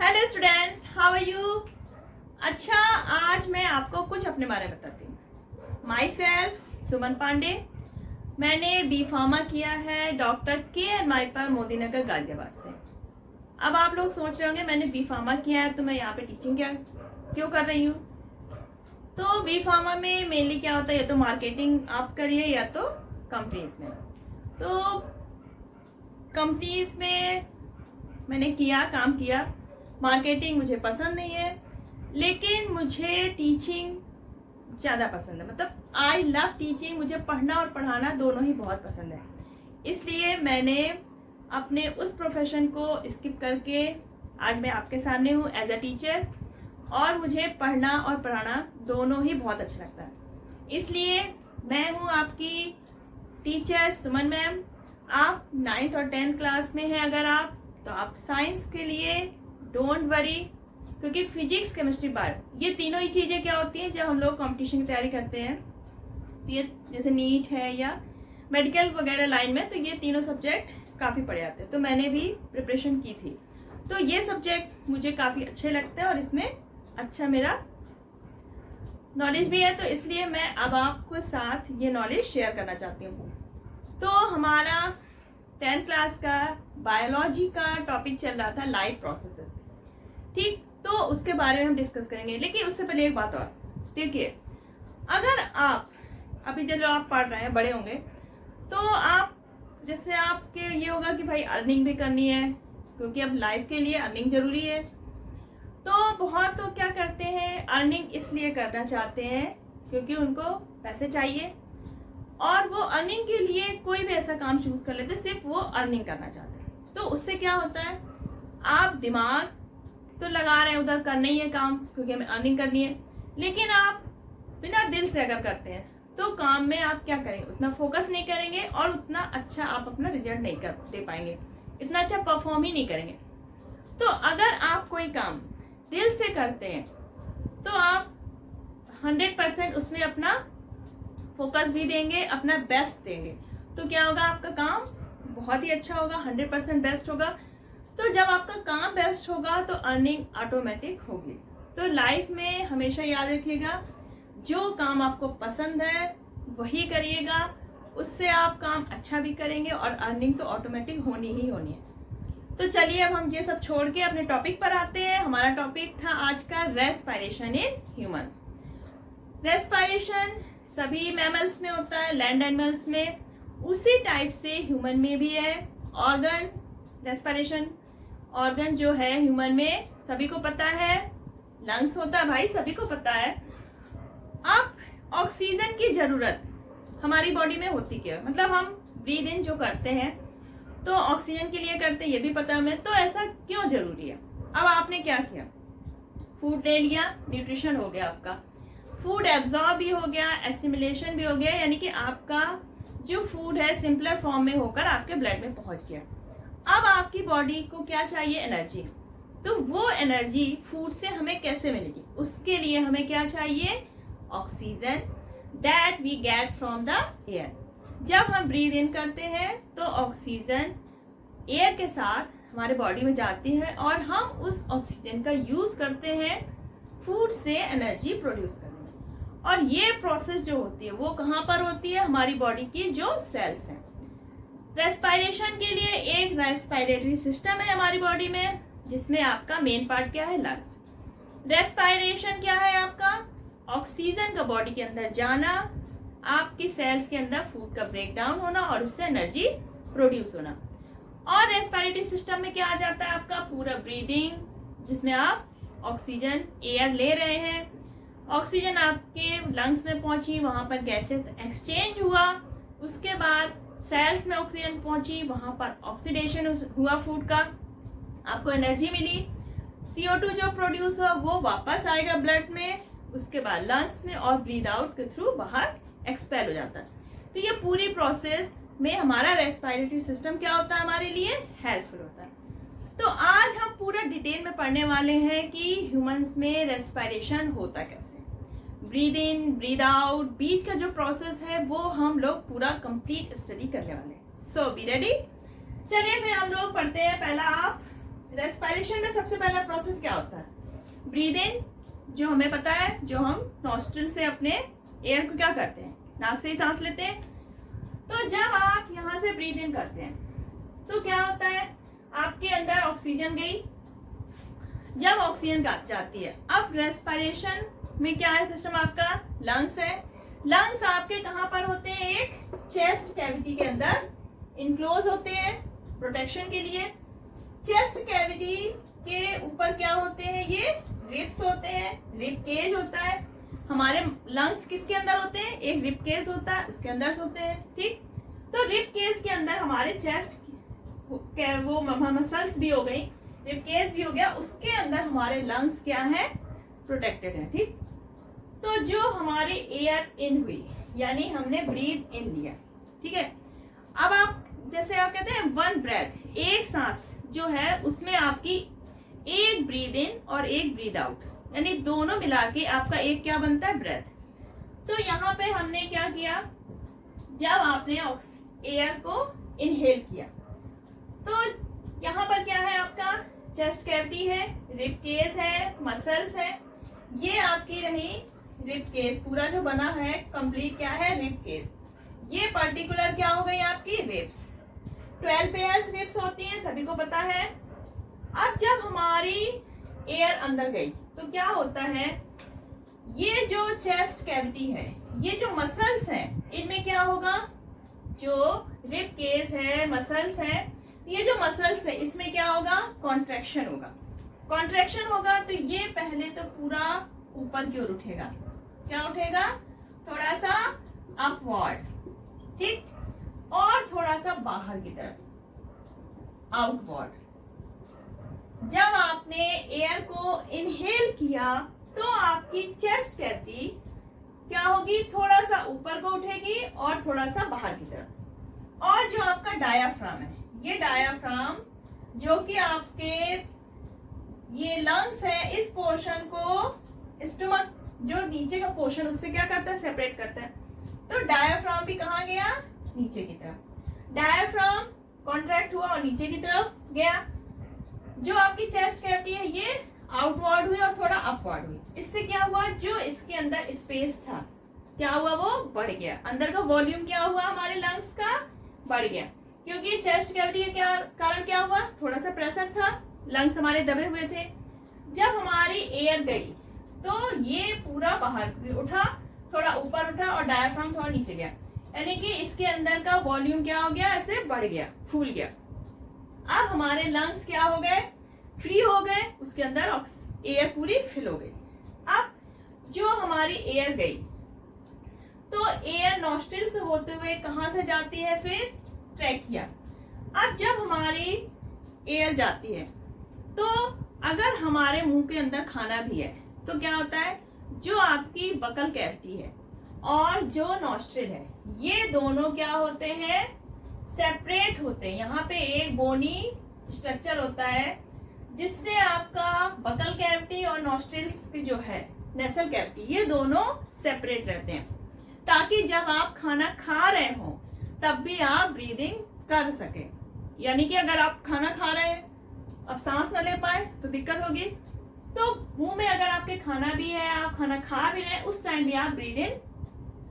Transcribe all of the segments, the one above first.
Hello students, how are you. अच्छा, आज मैं आपको कुछ अपने बारे में बताती हूँ। माई सेल्फ सुमन पांडे। मैंने बी फार्मा किया है डॉक्टर के एन माइपर मोदीनगर गाजियाबाद से। अब आप लोग सोच रहे होंगे मैंने बी फार्मा किया है तो मैं यहाँ पे टीचिंग क्यों कर रही हूँ। तो बी फार्मा में मेनली क्या होता है, या तो मार्केटिंग आप करिए या तो कंपनीज में। तो कंपनीज में मैंने काम किया। मार्केटिंग मुझे पसंद नहीं है, लेकिन मुझे टीचिंग ज़्यादा पसंद है। मतलब आई लव टीचिंग। मुझे पढ़ना और पढ़ाना दोनों ही बहुत पसंद है। इसलिए मैंने अपने उस प्रोफेशन को स्किप करके आज मैं आपके सामने हूँ एज अ टीचर। और मुझे पढ़ना और पढ़ाना दोनों ही बहुत अच्छा लगता है। इसलिए मैं हूँ आपकी टीचर सुमन मैम। आप 9th और 10th क्लास में हैं अगर आप, तो आप साइंस के लिए डोंट वरी, क्योंकि फिजिक्स केमिस्ट्री बायो ये तीनों ही चीज़ें क्या होती हैं जब हम लोग कंपटीशन की तैयारी करते हैं। तो ये जैसे नीट है या मेडिकल वगैरह लाइन में, तो ये तीनों सब्जेक्ट काफ़ी पढ़े जाते हैं। तो मैंने भी प्रिपरेशन की थी, तो ये सब्जेक्ट मुझे काफ़ी अच्छे लगते हैं और इसमें अच्छा मेरा नॉलेज भी है। तो इसलिए मैं अब आपको साथ ये नॉलेज शेयर करना चाहती हूँ। तो हमारा 10th क्लास का बायोलॉजी का टॉपिक चल रहा था लाइफ प्रोसेसेस, ठीक। तो उसके बारे में हम डिस्कस करेंगे, लेकिन उससे पहले एक बात और देखिए। अगर आप अभी जब आप पढ़ रहे हैं, बड़े होंगे, तो आप जैसे आपके ये होगा कि भाई अर्निंग भी करनी है, क्योंकि अब लाइफ के लिए अर्निंग जरूरी है। तो बहुत तो क्या करते हैं, अर्निंग इसलिए करना चाहते हैं क्योंकि उनको पैसे चाहिए, और वो अर्निंग के लिए कोई भी ऐसा काम चूज कर लेते, सिर्फ वो अर्निंग करना चाहते हैं। तो उससे क्या होता है, आप दिमाग तो लगा रहे हैं उधर करना ही है काम, क्योंकि हमें अर्निंग करनी है, लेकिन आप बिना दिल से अगर करते हैं तो काम में आप क्या करेंगे, उतना फोकस नहीं करेंगे और उतना अच्छा आप अपना रिजल्ट नहीं कर दे पाएंगे, इतना अच्छा परफॉर्म ही नहीं करेंगे। तो अगर आप कोई काम दिल से करते हैं तो आप 100% उसमें अपना फोकस भी देंगे, अपना बेस्ट देंगे, तो क्या होगा, आपका काम बहुत ही अच्छा होगा, 100% बेस्ट होगा। तो जब आपका काम बेस्ट होगा तो अर्निंग ऑटोमेटिक होगी। तो लाइफ में हमेशा याद रखिएगा, जो काम आपको पसंद है वही करिएगा, उससे आप काम अच्छा भी करेंगे और अर्निंग तो ऑटोमेटिक होनी ही होनी है। तो चलिए अब हम ये सब छोड़ के अपने टॉपिक पर आते हैं। हमारा टॉपिक था आज का रेस्पिरेशन इन ह्यूमंस। रेस्पिरेशन सभी मैमल्स में होता है, लैंड एनिमल्स में, उसी टाइप से ह्यूमन में भी है। ऑर्गन रेस्पिरेशन, ऑर्गन जो है ह्यूमन में सभी को पता है, लंग्स होता है भाई, सभी को पता है। अब ऑक्सीजन की जरूरत हमारी बॉडी में होती क्या है, मतलब हम ब्रीद इन जो करते हैं तो ऑक्सीजन के लिए करते हैं, ये भी पता है हमें। तो ऐसा क्यों जरूरी है। अब आपने क्या किया, फूड ले लिया, न्यूट्रिशन हो गया आपका, फूड एब्जॉर्ब भी हो गया, एसिमिलेशन भी हो गया, यानी कि आपका जो फूड है सिंपलर फॉर्म में होकर आपके ब्लड में पहुंच गया। अब आपकी बॉडी को क्या चाहिए, एनर्जी। तो वो एनर्जी फूड से हमें कैसे मिलेगी, उसके लिए हमें क्या चाहिए, oxygen, that we get from the air. जब हम ब्रीद इन करते हैं तो ऑक्सीजन एयर के साथ हमारे बॉडी में जाती है और हम उस ऑक्सीजन का यूज करते हैं फूड से एनर्जी प्रोड्यूस करने में। और ये प्रोसेस जो होती है वो कहाँ पर होती है, हमारी बॉडी की जो सेल्स हैं। रेस्पिरेशन के लिए एक रेस्पिरेटरी सिस्टम है हमारी बॉडी में, जिसमें आपका मेन पार्ट क्या है, लंग्स। रेस्पिरेशन क्या है, आपका ऑक्सीजन का बॉडी के अंदर जाना, आपकी सेल्स के अंदर फूड का ब्रेक डाउन होना और उससे एनर्जी प्रोड्यूस होना। और रेस्पिरेटरी सिस्टम में क्या आ जाता है, आपका पूरा ब्रीदिंग, जिसमें आप ऑक्सीजन एयर ले रहे हैं, ऑक्सीजन आपके लंग्स में पहुंची, वहां पर गैसेस एक्सचेंज हुआ, उसके बाद सेल्स में ऑक्सीजन पहुंची, वहां पर ऑक्सीडेशन हुआ फूड का, आपको एनर्जी मिली, CO2 जो प्रोड्यूस हुआ वो वापस आएगा ब्लड में, उसके बाद लंग्स में और ब्रीद आउट के थ्रू बाहर एक्सपेल हो जाता है। तो ये पूरी प्रोसेस में हमारा रेस्पिरेटरी सिस्टम क्या होता है, हमारे लिए हेल्पफुल होता है। तो आज हम पूरा डिटेल में पढ़ने वाले हैं कि ह्यूमंस में रेस्पिरेशन होता कैसे, ब्रीद इन ब्रीद आउट, बीच का जो प्रोसेस है वो हम लोग पूरा कंप्लीट स्टडी करने वाले हैं। सो बी रेडी। चलिए फिर हम लोग पढ़ते हैं। पहला आप रेस्पिरेशन में सबसे पहला प्रोसेस क्या होता है? ब्रीद इन, जो हमें पता है, जो हम नॉस्ट्रिल से अपने एयर को क्या करते हैं, नाक से ही सांस लेते हैं। तो जब आप यहाँ से ब्रीद इन करते हैं तो क्या होता है, आपके अंदर ऑक्सीजन गई। जब ऑक्सीजन जाती है, अब रेस्पिरेशन में क्या है सिस्टम आपका? लंग्स है। लंग्स आपके कहाँ पर होते हैं? एक चेस्ट कैविटी के अंदर इनक्लोज होते हैं प्रोटेक्शन के लिए। चेस्ट कैविटी के ऊपर क्या होते हैं? ये रिब्स होते हैं, रिब केज होता है। हमारे लंग्स किसके अंदर होते हैं? एक रिब केज होता है, उसके अंदर होते हैं। ठीक, तो रिब केज के अंदर हमारे चेस्ट वो मसल्स भी हो गई, रिब केज भी हो गया, उसके अंदर हमारे लंग्स क्या है? प्रोटेक्टेड है। ठीक, तो जो हमारी एयर इन हुई, यानी हमने ब्रीथ इन लिया, ठीक है। अब आप जैसे आप कहते हैं वन ब्रेथ, एक सांस जो है उसमें आपकी एक ब्रीद इन और एक ब्रीद आउट, यानी दोनों मिला के आपका एक क्या बनता है? ब्रेथ। तो यहाँ पे हमने क्या किया, जब आपने एयर को इनहेल किया तो यहाँ पर क्या है? आपका चेस्ट कैविटी है, रिब केस है, मसल्स है। ये आपकी रही रिब केस, पूरा जो बना है कंप्लीट क्या है? Rib cage. ये पर्टिकुलर क्या हो गई? आपकी रिब्स। 12 पेयर्स रिब्स होती हैं, सभी को पता है। अब जब हमारी एयर अंदर गई तो क्या होता है, ये जो चेस्ट कैविटी है, ये जो मसल्स हैं, इनमें क्या होगा? जो रिब केस है, मसल्स है, ये जो मसल्स है इसमें क्या होगा? कॉन्ट्रैक्शन होगा। कॉन्ट्रैक्शन होगा तो ये पहले तो पूरा ऊपर की ओर उठेगा। क्या उठेगा? थोड़ा सा अपवर्ड, ठीक, और थोड़ा सा बाहर की तरफ, आउटवर्ड। जब आपने एयर को इनहेल किया तो आपकी चेस्ट कैविटी क्या होगी? थोड़ा सा ऊपर को उठेगी और थोड़ा सा बाहर की तरफ। और जो आपका डायाफ्राम है, ये डायाफ्राम जो कि आपके ये लंग्स है, इस पोर्शन को स्टमक जो नीचे का पोर्शन उससे क्या करता है? सेपरेट करता है। तो डायाफ्राम भी कहाँ गया? नीचे की तरफ। डायाफ्राम कॉन्ट्रैक्ट हुआ और नीचे की तरफ गया। जो आपकी चेस्ट कैविटी है ये आउटवर्ड हुई और थोड़ा अपवर्ड हुई। इससे क्या हुआ? जो इसके अंदर स्पेस था क्या हुआ? वो बढ़ गया। अंदर का वॉल्यूम क्या हुआ? हमारे लंग्स का बढ़ गया, क्योंकि चेस्ट कैविटी के कारण क्या हुआ? थोड़ा सा प्रेशर था, लंग्स हमारे दबे हुए थे। जब हमारी एयर गई तो ये पूरा बाहर उठा, थोड़ा ऊपर उठा और डायफ्राम थोड़ा नीचे गया, यानी कि इसके अंदर का वॉल्यूम क्या हो गया? ऐसे बढ़ गया, फूल गया। अब हमारे लंग्स क्या हो गए? फ्री हो गए, उसके अंदर एयर पूरी फिल हो गई। अब जो हमारी एयर गई तो एयर नॉस्ट्रिल से होते हुए कहां से जाती है? फिर ट्रैकिया। अब जब हमारी एयर जाती है तो अगर हमारे मुंह के अंदर खाना भी है तो क्या होता है? जो आपकी बकल कैविटी है और जो नॉस्ट्रिल है, ये दोनों क्या होते हैं? सेपरेट होते हैं। यहाँ पे एक बोनी स्ट्रक्चर होता है जिससे आपका बकल कैविटी और नॉस्ट्रिल्स की जो है नेसल कैविटी, ये दोनों सेपरेट रहते हैं, ताकि जब आप खाना खा रहे हो तब भी आप ब्रीदिंग कर सके। यानी कि अगर आप खाना खा रहे हैं, अब सांस न ले पाए तो दिक्कत होगी, तो मुंह में अगर आपके खाना भी है, आप खाना खा भी रहे हैं, उस टाइम भी आप ब्रीद इन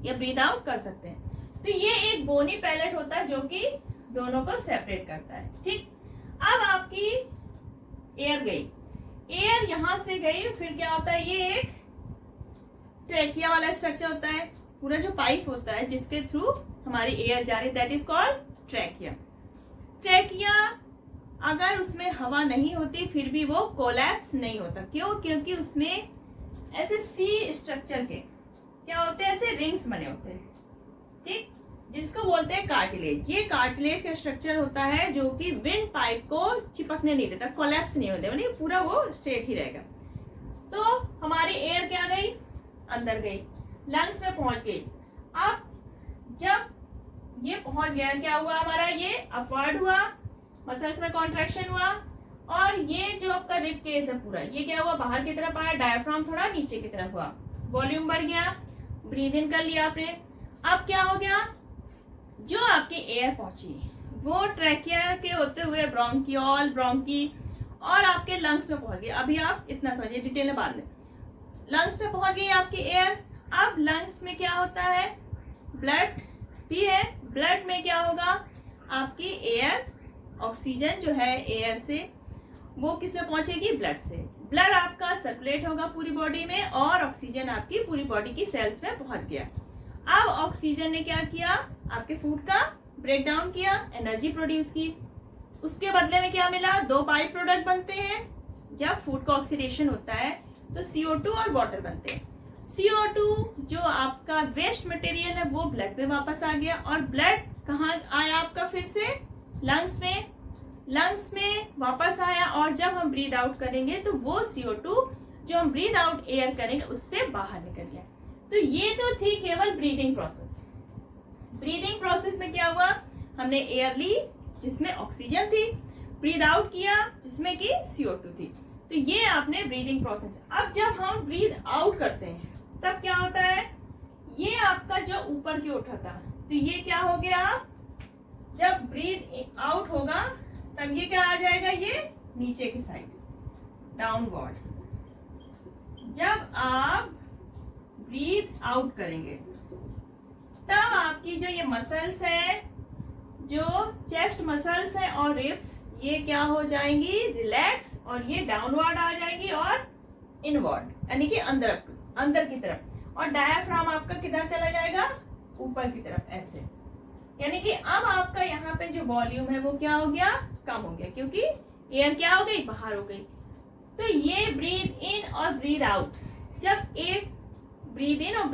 या ब्रीद आउट कर सकते हैं। तो ये एक बोनी पैलेट होता है जो कि दोनों को सेपरेट करता है। ठीक, अब आपकी एयर गई, एयर यहां से गई, फिर क्या होता है? ये एक ट्रैकिया वाला स्ट्रक्चर होता है, पूरा जो पाइप होता है जिसके थ्रू हमारी एयर जा रही है, that is called trachea. Trachea अगर उसमें हवा नहीं होती फिर भी वो कोलैप्स नहीं होता। क्यों? क्योंकि उसमें ऐसे सी स्ट्रक्चर के क्या होते हैं? ऐसे रिंग्स बने होते हैं, ठीक, जिसको बोलते हैं कार्टिलेज। ये कार्टिलेज का स्ट्रक्चर होता है जो कि विंड पाइप को चिपकने नहीं देता, कोलैप्स नहीं होता, यानी पूरा वो स्ट्रेट ही रहेगा। तो हमारी एयर क्या गई? अंदर गई, लंग्स में पहुंच गई। अब जब ये पहुंच गया, क्या हुआ? हमारा ये अपवर्ड हुआ, मसल्स में कॉन्ट्रैक्शन हुआ, और ये जो आपका रिब केस है पूरा, ये क्या हुआ? बाहर की तरफ आया, डायफ्राम थोड़ा नीचे की तरफ हुआ, वॉल्यूम बढ़ गया, ब्रीद इन कर लिया आपने। अब क्या हो गया? जो आपकी एयर पहुंची वो ट्रैकिया के होते हुए ब्रोंकियोल, ब्रोंकी और आपके लंग्स में पहुंच गई। अभी आप इतना समझिए, डिटेल में बाद में। लंग्स में पहुंच गई आपकी एयर। अब लंग्स में क्या होता है, ब्लड भी है। ब्लड में क्या होगा, आपकी एयर, ऑक्सीजन जो है एयर से वो किससे पहुंचेगी, ब्लड से। ब्लड आपका सर्कुलेट होगा पूरी बॉडी में और ऑक्सीजन आपकी पूरी बॉडी की सेल्स में पहुंच गया। अब ऑक्सीजन ने क्या किया, आपके फूड का ब्रेक डाउन किया, एनर्जी प्रोड्यूस की। उसके बदले में क्या मिला, 2 बाई प्रोडक्ट बनते हैं। जब फूड का ऑक्सीडेशन होता है तो CO2 और वाटर बनते हैं। CO2 जो आपका वेस्ट मटेरियल है वो ब्लड में वापस आ गया, और ब्लड कहाँ आया आपका, फिर से लंग्स में। लंग्स में वापस आया, और जब हम ब्रीद आउट करेंगे तो वो CO2 जो हम ब्रीद आउट एयर करेंगे उससे बाहर निकल गया। तो ये तो थी केवल ब्रीदिंग प्रोसेस। ब्रीदिंग प्रोसेस में क्या हुआ, हमने एयर ली जिसमें ऑक्सीजन थी, ब्रीद आउट किया जिसमें कि CO2 थी। तो ये आपने ब्रीदिंग प्रोसेस। अब जब हम ब्रीद आउट करते हैं तब क्या होता है, ये आपका जो ऊपर की उठा था, तो ये क्या हो गया, जब ब्रीद आउट होगा तब ये क्या आ जाएगा, ये नीचे की साइड, डाउनवर्ड। जब आप ब्रीद आउट करेंगे तब आपकी जो ये मसल्स है, जो चेस्ट मसल्स है और रिब्स, ये क्या हो जाएंगी, रिलैक्स, और ये डाउनवर्ड आ जाएंगी और इनवर्ड, यानी कि अंदर की तरफ। और डायाफ्राम आपका किधर चला जाएगा, ऊपर की तरफ, ऐसे। यानी कि अब आपका यहाँ पे जो वॉल्यूम है वो क्या हो गया, कम हो गया, क्योंकि एयर क्या हो गई, बाहर हो गई। तो ये ब्रीद इन और ब्रीद आउट, जब एक ब्रीद इन और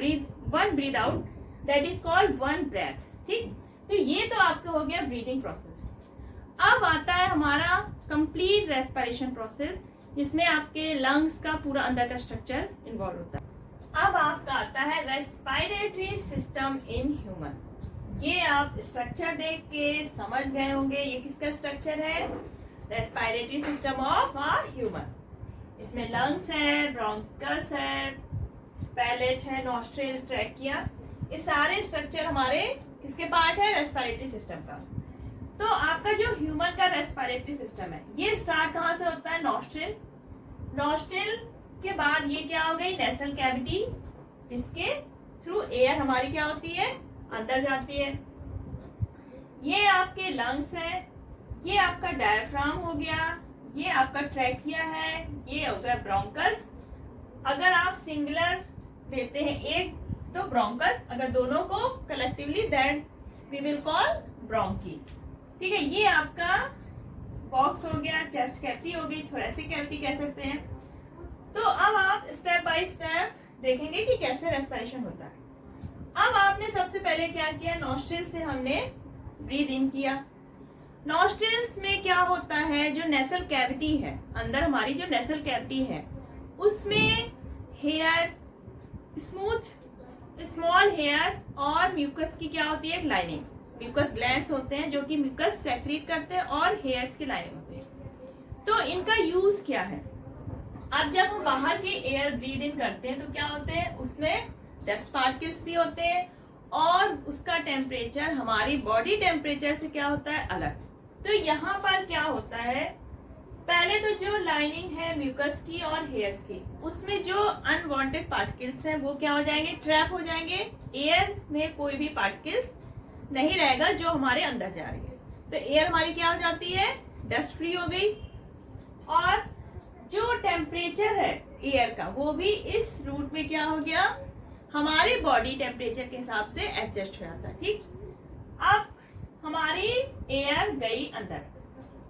one breath out, that is called one breath. ठीक, तो ये तो आपका हो गया ब्रीदिंग प्रोसेस। अब आता है हमारा कंप्लीट रेस्पिरेशन प्रोसेस, जिसमें आपके लंग्स का पूरा अंदर का स्ट्रक्चर इन्वॉल्व होता है। अब आपका आता है रेस्पिरेटरी सिस्टम इन ह्यूमन। ये आप स्ट्रक्चर देख के समझ गए होंगे ये किसका स्ट्रक्चर है, respiratory system of a human. इसमें लंग्स है, ब्रोंकस है, पैलेट है, नॉस्ट्रिल, ट्रैकिया, ये सारे स्ट्रक्चर हमारे किसके पार्ट है, रेस्पिरेटरी सिस्टम का। तो आपका जो ह्यूमन का रेस्पिरेटरी सिस्टम है, ये स्टार्ट कहाँ से होता है, नॉस्ट्रिल। नॉस्ट्रिल के बाद ये क्या हो गई, नेसल कैविटी, जिसके थ्रू एयर हमारी क्या होती है, अंदर जाती है। ये आपके लंग्स है, ये आपका डायफ्राम हो गया, ये आपका ट्रैकिया है, ये होता है ब्रोंकस। अगर आप सिंगुलर देते हैं एक तो ब्रोंकस, अगर दोनों को collectively that we will call bronchi. ठीक है, ये आपका बॉक्स हो गया, चेस्ट कैविटी हो गई, थोरेसिक कैविटी कह सकते हैं। तो अब आप स्टेप बाय स्टेप देखेंगे कि कैसे रेस्पिरेशन होता है। अब आपने सबसे पहले क्या किया, नॉस्ट्रिल से हमने ब्रीद इन किया। नॉस्ट्रिल्स में क्या होता है, जो नेसल कैविटी है, अंदर हमारी जो नेसल कैविटी है उसमें हेयर, स्मॉल हेयर्स और म्यूकस की क्या होती है, एक लाइनिंग। म्यूकस ग्लैंड्स होते हैं जो कि म्यूकस सेक्रेट करते हैं, और हेयर्स की लाइनिंग होती है। तो इनका यूज क्या है, अब जब हम बाहर की एयर ब्रीद इन करते हैं तो क्या होते हैं, उसमें डस्ट पार्टिकल्स भी होते हैं, और उसका टेम्परेचर हमारी बॉडी टेम्परेचर से क्या होता है, अलग। तो यहाँ पर क्या होता है, पहले तो जो लाइनिंग है म्यूकस की और हेयर्स की, उसमें जो अनवांटेड पार्टिकल्स हैं वो क्या हो जाएंगे, ट्रैप हो जाएंगे। एयर में कोई भी पार्टिकल्स नहीं रहेगा जो हमारे अंदर जा रही है, तो एयर हमारी क्या हो जाती है, डस्ट फ्री हो गई। और जो टेम्परेचर है एयर का वो भी इस रूट में क्या हो गया, हमारी बॉडी टेम्परेचर के हिसाब से एडजस्ट हो जाता है। ठीक, अब हमारी एयर गई अंदर।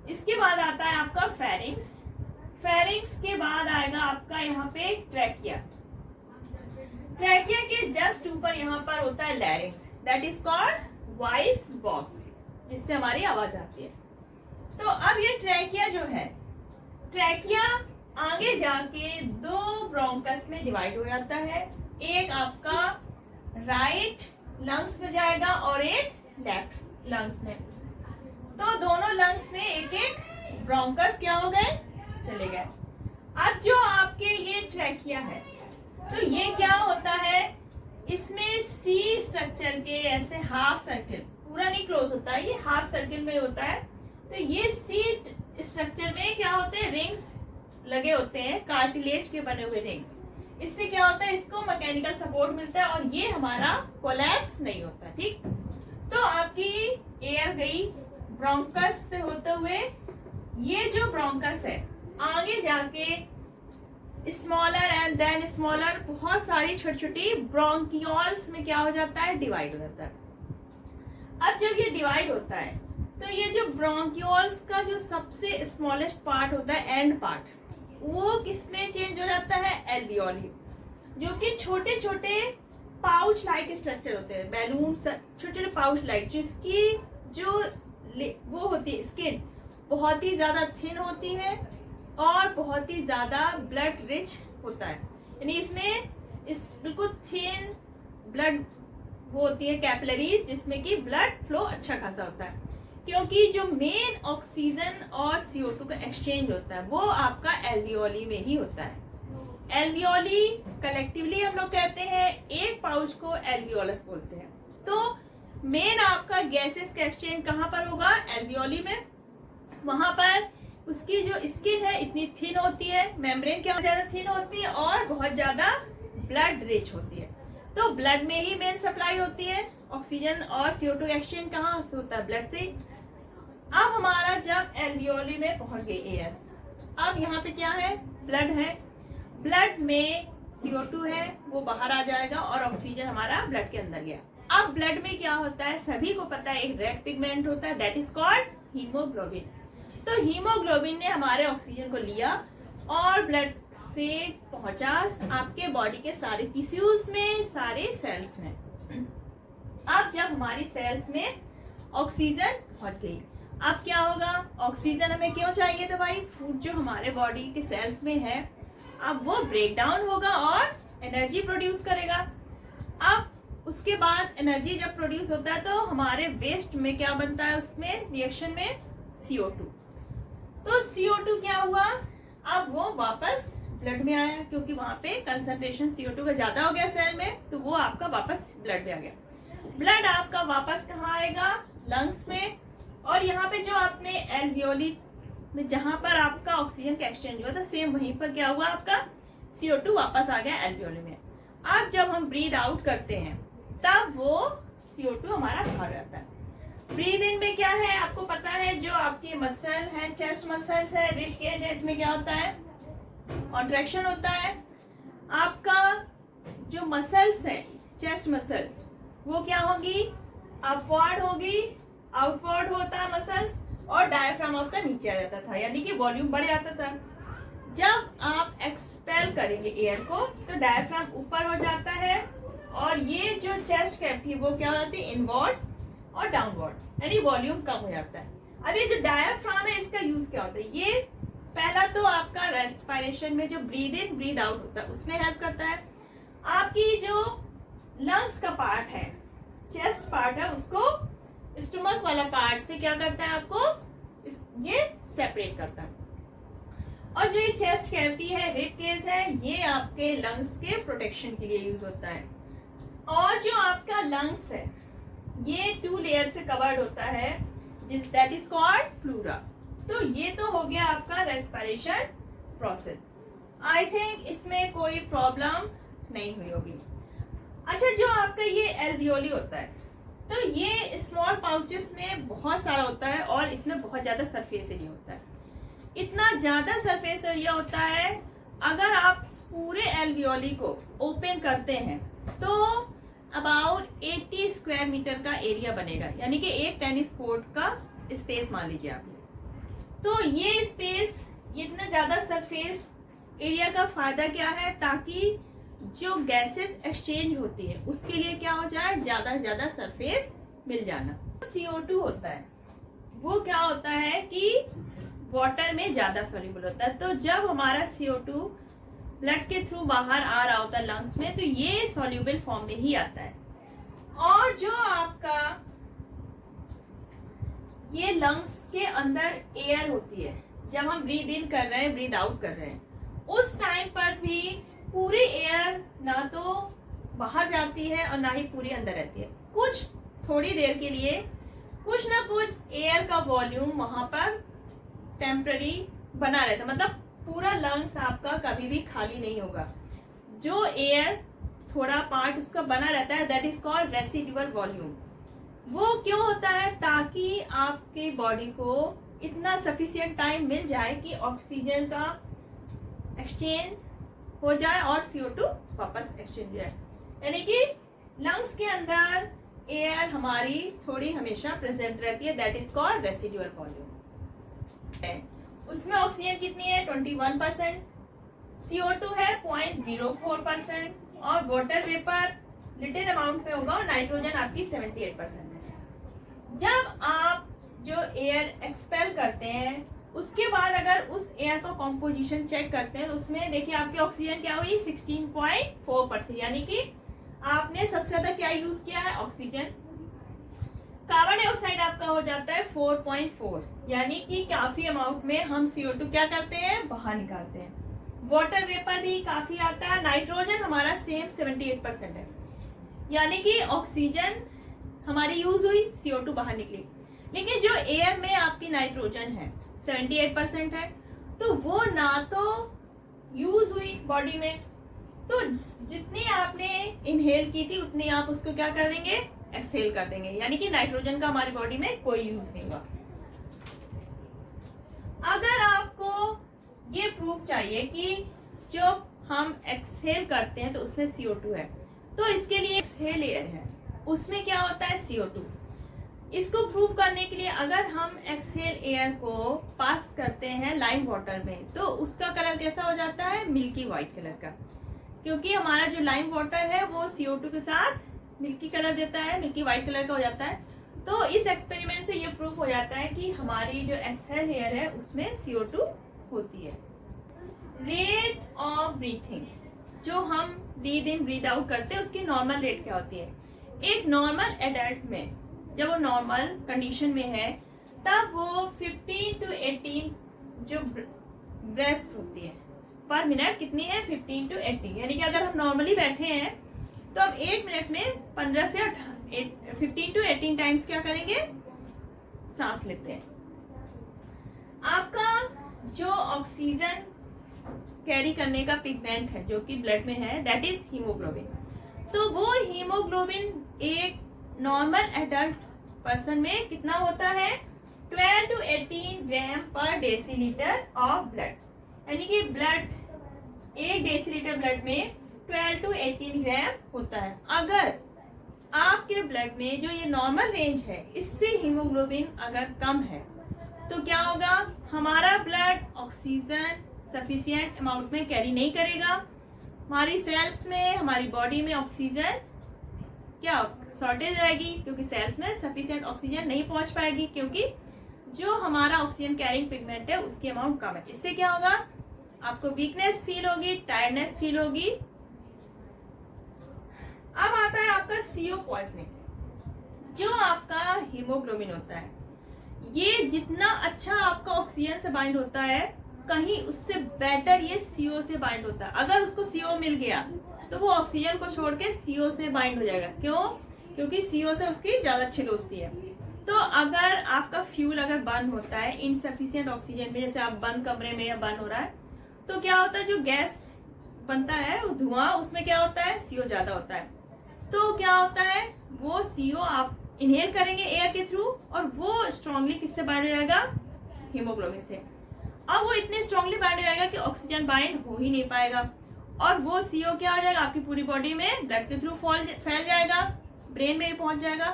इसके बाद आता है आपका फेरिंग्स। फेरिंग्स के बाद आएगा आपका यहाँ पे ट्रैकिया। ट्रैकिया के जस्ट ऊपर यहाँ पर होता है लैरिंग्स, that is called voice box, जिससे हमारी आवाज आती है। तो अब ये ट्रैकिया जो है, ट्रैकिया आगे जाके 2 ब्रोंकस में डिवाइड हो जाता है। एक आपका राइट लंग्स में जाएगा और एक लेफ्ट लंग्स में। तो दोनों लंग्स में एक एक ब्रोंकस क्या हो गए, चले गए। अब जो आपके ये ट्रैकिया है, तो ये क्या होता है, इसमें सी स्ट्रक्चर के ऐसे हाफ सर्किल, पूरा नहीं क्लोज होता है, ये हाफ सर्किल में होता है। तो ये सी स्ट्रक्चर में क्या होते हैं, रिंग्स लगे होते हैं कार्टिलेज के बने हुए रिंग्स। इससे क्या होता है, इसको मैकेनिकल सपोर्ट मिलता है और ये हमारा कोलैप्स नहीं होता। ठीक, तो आपकी एयर गई ब्रोंकस से होते हुए, ये जो ब्रोंकस है आगे जाके स्मॉलर एंड देन स्मॉलर बहुत सारी छोटी छोटी ब्रोंकियोल्स में क्या हो जाता है, डिवाइड हो जाता है। अब जब ये डिवाइड होता है तो ये जो ब्रोंकियोल्स का जो सबसे स्मॉलेस्ट पार्ट होता है, एंड पार्ट, वो किसमें चेंज हो जाता है, एल्वियोली, जो कि छोटे छोटे पाउच लाइक स्ट्रक्चर होते हैं, बैलून छोटे छोटे पाउच लाइक, जिसकी जो वो होती है स्किन बहुत ही ज्यादा थिन होती है और बहुत ही ज्यादा ब्लड रिच होता है। यानी इसमें बिल्कुल थिन ब्लड वो होती है कैपिलरीज, जिसमें कि ब्लड फ्लो अच्छा खासा होता है, क्योंकि जो मेन ऑक्सीजन और CO2 का एक्सचेंज होता है वो आपका एल्वियोली में ही होता है। एल्वियोली कलेक्टिवली हम लोग कहते हैं, एक पाउच को एल्वियोलस बोलते हैं। तो मेन आपका गैसेस का एक्सचेंज कहाँ पर होगा, एल्वियोली में। वहां पर उसकी जो स्किन है इतनी थिन होती है, मेम्ब्रेन क्या ज्यादा थिन होती है और बहुत ज्यादा ब्लड रिच होती है। तो ब्लड में ही मेन सप्लाई होती है, ऑक्सीजन और CO2 एक्सचेंज कहाँ से होता है, ब्लड से। अब हमारा जब एल्वियोली में पहुंच गई एयर, अब यहाँ पे क्या है, ब्लड है, ब्लड में CO2 है वो बाहर आ जाएगा और ऑक्सीजन हमारा ब्लड के अंदर गया। अब ब्लड में क्या होता है, सभी को पता है, एक रेड पिगमेंट होता है, दैट इज कॉल्ड हीमोग्लोबिन। तो हीमोग्लोबिन ने हमारे ऑक्सीजन को लिया और ब्लड से पहुंचा आपके बॉडी के सारे टिश्यूज में, सारे सेल्स में। अब जब हमारी सेल्स में ऑक्सीजन पहुंच गई, अब क्या होगा, ऑक्सीजन हमें क्यों चाहिए, तो भाई फूड जो हमारे बॉडी के सेल्स में है अब वो ब्रेक डाउन होगा और एनर्जी प्रोड्यूस करेगा। अब उसके बाद एनर्जी जब प्रोड्यूस होता है तो हमारे वेस्ट में क्या बनता है, उसमें रिएक्शन में CO2। तो CO2 क्या हुआ, अब वो वापस ब्लड में आया, क्योंकि वहां पे कंसंट्रेशन CO2 का ज्यादा हो गया सेल में, तो वो आपका वापस ब्लड में आ गया। ब्लड आपका वापस कहाँ आएगा, लंग्स में। और यहाँ पे जो आपने एल्वियोली में जहां पर आपका ऑक्सीजन का एक्सचेंज हुआ था, सेम वहीं पर क्या हुआ, आपका CO2 वापस आ गया एल्वियोली में। अब जब हम ब्रीद आउट करते हैं तब वो CO2 हमारा बाहर आता है। ब्रीद इन में क्या है, आपको पता है, जो आपकी मसल है, चेस्ट मसल्स है, रिब केज है, इसमें क्या होता है, कॉन्ट्रैक्शन होता है। आपका जो मसल्स है, चेस्ट मसल्स, वो क्या होगी, अपवर्ड होगी, आउटवर्ड होता है मसल्स, और डायफ्राम आपका नीचे आ जाता था, यानी कि वॉल्यूम बढ़ जाता था। जब आप एक्सपेल करेंगे एयर को तो डायफ्राम ऊपर हो जाता है और ये जो चेस्ट कैविटी वो क्या हो जाती है, इनवर्ड्स और डाउनवर्ड, यानी वॉल्यूम कम हो जाता है। अब ये जो डायफ्राम है इसका यूज क्या होता है, ये पहला तो आपका रेस्पिरेशन में जो ब्रीद इन ब्रीद आउट होता है उसमें हेल्प करता है। आपकी जो लंग्स का पार्ट है, चेस्ट पार्ट है, उसको स्टमक वाला पार्ट से क्या करता है, आपको ये सेपरेट करता है। और जो ये चेस्ट कैविटी है, रिब केज है, ये आपके लंग्स के प्रोटेक्शन के लिए यूज होता है। और जो आपका लंग्स है ये 2 लेयर से कवर्ड होता है, जिस दैट इज कॉल्ड प्लूरा। तो ये तो हो गया आपका रेस्पिरेशन प्रोसेस। आई थिंक इसमें कोई प्रॉब्लम नहीं हुई होगी। अच्छा, जो आपका ये एल्वियोली होता है, तो ये स्मॉल पाउचेस में बहुत सारा होता है और इसमें बहुत ज्यादा सरफेस एरिया होता है। इतना ज्यादा सरफेस एरिया होता है, अगर आप पूरे एल्वियोली को ओपन करते हैं तो अबाउट 80 स्क्वायर मीटर का एरिया बनेगा, यानी कि एक टेनिस कोर्ट का स्पेस मान लीजिए आप। तो ये स्पेस, इतना ज्यादा सरफेस एरिया का फायदा क्या है, ताकि जो गैसेस एक्सचेंज होती है उसके लिए क्या हो जाए, ज्यादा से ज्यादा सरफेस मिल जाना। CO2 होता है वो क्या होता है कि वाटर में ज्यादा सॉल्युबल होता है। तो जब हमारा CO2 ब्लड के थ्रू बाहर आ रहा होता है लंग्स में, तो ये सॉल्युबल फॉर्म में ही आता है। और जो आपका ये लंग्स के अंदर एयर होती है, जब हम ब्रीद इन कर रहे हैं, ब्रीद आउट कर रहे हैं, उस टाइम पर भी पूरी एयर ना तो बाहर जाती है और ना ही पूरी अंदर रहती है। कुछ थोड़ी देर के लिए कुछ ना कुछ एयर का वॉल्यूम वहां पर टेम्पररी बना रहता है, मतलब पूरा लंग्स आपका कभी भी खाली नहीं होगा। जो एयर थोड़ा पार्ट उसका बना रहता है that is called residual volume. वो क्यों होता है? ताकि आपकी बॉडी को इतना सफिशिएंट टाइम मिल जाए कि ऑक्सीजन का एक्सचेंज हो जाए और CO2 वापस एक्सचेंज हो जाए। यानी कि लंग्स के अंदर एयर हमारी थोड़ी हमेशा प्रेजेंट रहती है, that is called residual volume. उसमें ऑक्सीजन कितनी है? 21%, CO2 है 0.04% और वाटर वेपर लिटिल अमाउंट में होगा और नाइट्रोजन आपकी 78% है। जब आप जो एयर एक्सपेल करते हैं उसके बाद अगर उस एयर का कॉम्पोजिशन चेक करते हैं तो उसमें देखिए आपकी ऑक्सीजन क्या हुई? 16.4%, यानी कि आपने सबसे ज्यादा क्या यूज किया है? ऑक्सीजन। कार्बन डाइऑक्साइड आपका हो जाता है 4.4, यानी कि काफी अमाउंट में हम CO2 क्या करते हैं? बाहर निकालते हैं। वाटर वेपर भी काफी आता है। नाइट्रोजन हमारा सेम 78% है, यानी कि ऑक्सीजन हमारी यूज हुई, CO2 बाहर निकली। लेकिन जो एयर में आपकी नाइट्रोजन है 78% है, तो वो ना तो यूज हुई बॉडी में, तो जितनी आपने इनहेल की थी उतनी आप उसको क्या करेंगे? एक्सहेल कर देंगे, यानी कि नाइट्रोजन का हमारी बॉडी में कोई यूज नहीं हुआ। अगर आपको ये प्रूफ चाहिए कि जो हम एक्सहेल करते हैं तो उसमें CO2 है, तो इसके लिए एक्सहेल एयर है, उसमें क्या होता है? CO2। इसको प्रूव करने के लिए अगर हम एक्सहेल एयर को पास करते हैं लाइम वाटर में तो उसका कलर कैसा हो जाता है? मिल्की व्हाइट कलर का, क्योंकि हमारा जो लाइम वाटर है वो CO2 के साथ मिल्की कलर देता है, मिल्की व्हाइट कलर का हो जाता है। तो इस एक्सपेरिमेंट से ये प्रूफ हो जाता है कि हमारी जो एक्सहेल एयर है उसमें CO2 होती है। रेट ऑफ ब्रीथिंग, जो हम ब्रीथ इन ब्रीथ आउट करते हैं उसकी नॉर्मल रेट क्या होती है? एक नॉर्मल एडल्ट में जब वो नॉर्मल कंडीशन में है तब वो 15 to 18 जो ब्रेथ्स होती है पर मिनट कितनी है? 15 to 18, यानी कि अगर हम नॉर्मली बैठे हैं तो अब 1 मिनट में 15 से 15 to 18 टाइम्स क्या करेंगे? सांस लेते हैं। आपका जो ऑक्सीजन कैरी करने का पिगमेंट है जो कि ब्लड में है दैट इज हीमोग्लोबिन। तो वो हीमोग्लोबिन एक नॉर्मल एडल्ट पर्सन में कितना होता है? 12 to 18 ग्राम पर डेसीलीटर ऑफ ब्लड, यानी कि ब्लड 1 डेसीलीटर ब्लड में 12 to 18 ग्राम होता है। अगर आपके ब्लड में जो ये नॉर्मल रेंज है इससे हीमोग्लोबिन अगर कम है तो क्या होगा? हमारा ब्लड ऑक्सीजन सफिशिएंट अमाउंट में कैरी नहीं करेगा, हमारी सेल्स में, हमारी बॉडी में ऑक्सीजन क्या शॉर्टेज आएगी, क्योंकि सेल्स में सफिशिएंट ऑक्सीजन नहीं पहुंच पाएगी, क्योंकि जो हमारा ऑक्सीजन कैरिंग पिगमेंट है उसकी अमाउंट कम है। इससे क्या होगा? आपको वीकनेस फील होगी, टायर्डनेस फील होगी। अब आता है आपका CO पॉइजनिंग। जो आपका हीमोग्लोबिन होता है ये जितना अच्छा आपका ऑक्सीजन से बाइंड होता है कहीं उससे बेटर ये CO से बाइंड होता है। अगर उसको CO मिल गया तो वो ऑक्सीजन को छोड़ के CO से बाइंड हो जाएगा। क्यों? क्योंकि CO से उसकी ज्यादा अच्छी दोस्ती है। तो अगर आपका फ्यूल अगर बर्न होता है इनसफिशिएंट ऑक्सीजन में, जैसे आप बंद कमरे में या बर्न हो रहा है, तो क्या होता है? जो गैस बनता है वो धुआं, उसमें क्या होता है? CO ज्यादा होता है। तो क्या होता है? वो CO आप इनहेल करेंगे एयर के थ्रू और वो स्ट्रांगली किससे बाइंड हो जाएगा? हीमोग्लोबिन से। अब वो इतने स्ट्रांगली बाइंड हो जाएगा कि ऑक्सीजन बाइंड हो ही नहीं पाएगा और वो CO क्या हो जाएगा? आपकी पूरी बॉडी में ब्लड के थ्रू फैल जाएगा, ब्रेन में भी पहुंच जाएगा।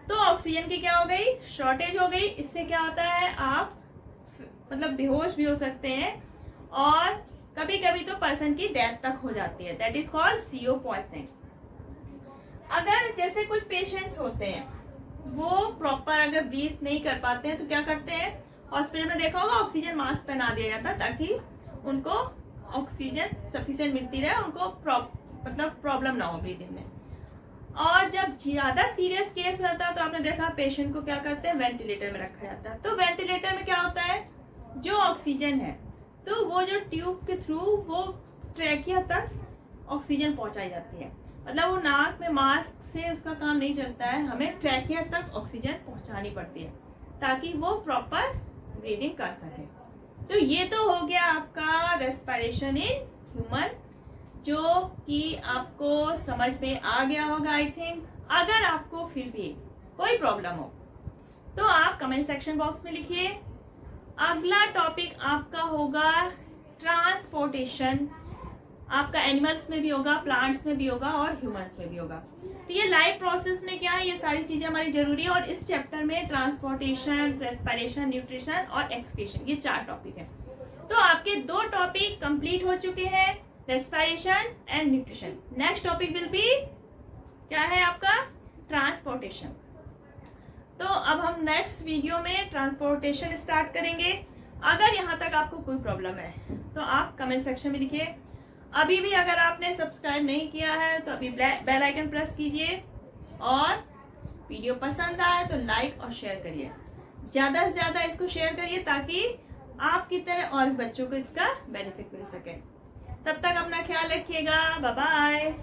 तो ऑक्सीजन की क्या हो गई? शॉर्टेज हो गई। इससे क्या होता है? आप मतलब बेहोश भी हो सकते हैं और कभी कभी तो पर्सन की डेथ तक हो जाती है, that is called CO poisoning. अगर जैसे कुछ पेशेंट्स होते हैं वो प्रॉपर अगर ब्रीथ नहीं कर पाते हैं तो क्या करते हैं? हॉस्पिटल में देखा होगा ऑक्सीजन मास्क पहना दिया जाता है ताकि उनको ऑक्सीजन सफिशिएंट मिलती रहे, उनको मतलब प्रॉब्लम ना हो ब्रीदिंग में। और जब ज्यादा सीरियस केस होता है तो आपने देखा पेशेंट को क्या करते हैं? वेंटिलेटर में रखा जाता है। तो वेंटिलेटर में क्या होता है? जो ऑक्सीजन है तो वो जो ट्यूब के थ्रू वो ट्रैकिया तक ऑक्सीजन पहुंचाई जाती है। मतलब वो नाक में मास्क से उसका काम नहीं चलता है, हमें ट्रैकिया तक ऑक्सीजन पहुंचानी पड़ती है ताकि वो प्रॉपर ब्रीदिंग कर सके। तो ये तो हो गया आपका रेस्पिरेशन इन ह्यूमन, जो कि आपको समझ में आ गया होगा आई थिंक। अगर आपको फिर भी कोई प्रॉब्लम हो तो आप कमेंट सेक्शन बॉक्स में लिखिए। अगला टॉपिक आपका होगा ट्रांसपोर्टेशन। आपका एनिमल्स में भी होगा, प्लांट्स में भी होगा और ह्यूमंस में भी होगा। तो ये लाइफ प्रोसेस में क्या है, ये सारी चीजें हमारी जरूरी है। और इस चैप्टर में ट्रांसपोर्टेशन, रेस्पिरेशन, न्यूट्रिशन और एक्सक्रीशन, ये 4 टॉपिक है। तो आपके 2 टॉपिक कंप्लीट हो चुके हैं, respiration and nutrition. Next topic will be क्या है आपका, ट्रांसपोर्टेशन। तो अब हम नेक्स्ट वीडियो में ट्रांसपोर्टेशन स्टार्ट करेंगे। अगर यहाँ तक आपको कोई प्रॉब्लम है तो आप कमेंट सेक्शन में लिखिए। अभी भी अगर आपने सब्सक्राइब नहीं किया है तो अभी बेल आइकन प्रेस कीजिए, और वीडियो पसंद आए तो लाइक और शेयर करिए। ज़्यादा से ज़्यादा इसको शेयर करिए ताकि आपकी तरह और बच्चों को इसका बेनिफिट मिल सके। तब तक अपना ख्याल रखिएगा। Bye bye.